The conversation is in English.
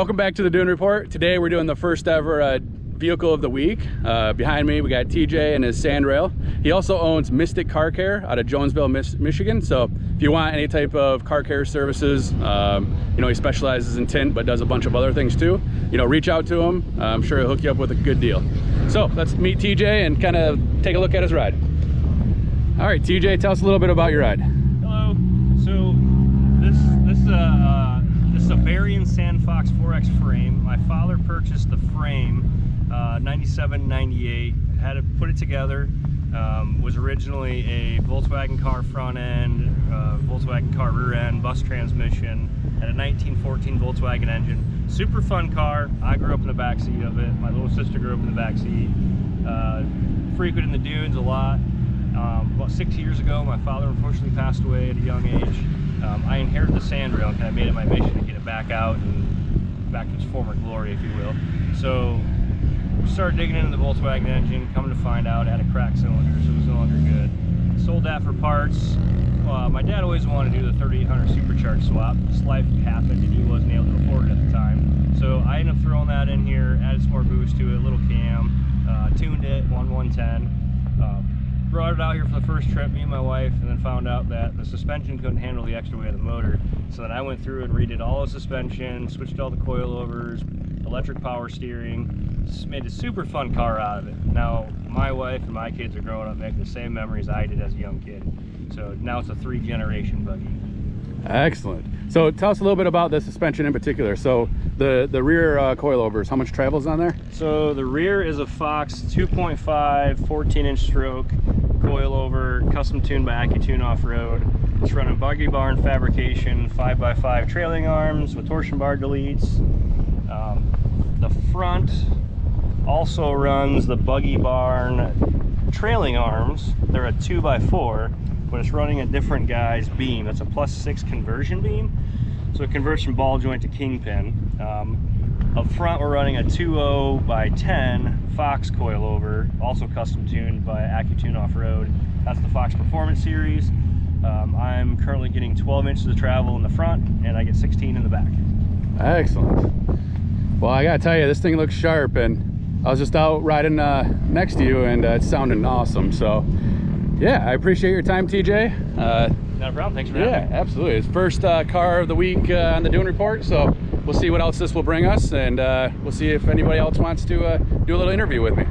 Welcome back to the Dune Report. Today we're doing the first ever vehicle of the week. Behind me we got TJ and his Sandrail. He also owns Mystic Car Care out of Jonesville, Michigan. So if you want any type of car care services, you know, he specializes in tint but does a bunch of other things too. You know, reach out to him. I'm sure he'll hook you up with a good deal. So let's meet TJ and kind of take a look at his ride. All right, TJ, tell us a little bit about your ride. Hello. So this is a Barian Sandfox 4X frame. My father purchased the frame 97, 98, had to put it together. Was originally a Volkswagen car front end, Volkswagen car rear end, bus transmission, had a 1914 Volkswagen engine. Super fun car. I grew up in the back seat of it. My little sister grew up in the back seat. Frequented the dunes a lot. About 6 years ago, my father unfortunately passed away at a young age. I inherited the Sandrail and kind of made it my mission to get it back out and back to its former glory, if you will. So started digging into the Volkswagen engine, coming to find out it had a cracked cylinder, so it was no longer good. Sold that for parts. My dad always wanted to do the 3800 supercharged swap. Just life happened and he wasn't able to afford it at the time. So I ended up throwing that in here, added some more boost to it, little cam, tuned it, 110. Brought it out here for the first trip, me and my wife, and then found out that the suspension couldn't handle the extra weight of the motor. So then I went through and redid all the suspension, switched all the coilovers, electric power steering, just made a super fun car out of it. Now my wife and my kids are growing up making the same memories I did as a young kid. So now it's a 3-generation buggy. Excellent. So tell us a little bit about the suspension in particular. So the rear coilovers, how much travel's on there? So the rear is a Fox 2.5 14-inch stroke coilover, custom tuned by AccuTune off-road. It's running buggy barn fabrication, 5x5 trailing arms with torsion bar deletes. The front also runs the buggy barn trailing arms. They're a 2x4, but it's running a different guy's beam. That's a +6 conversion beam, so it converts from ball joint to kingpin. Up front we're running a 2.0x10 Fox coilover, also custom tuned by AccuTune off-road. That's the Fox Performance Series. I'm currently getting 12 inches of travel in the front and I get 16 in the back. Excellent. Well, I gotta tell you, this thing looks sharp, and I was just out riding next to you and it's sounding awesome. So yeah, I appreciate your time, TJ. Not a problem, thanks for having me. Yeah, absolutely. It's first car of the week on the Dune Report, so we'll see what else this will bring us, and we'll see if anybody else wants to do a little interview with me.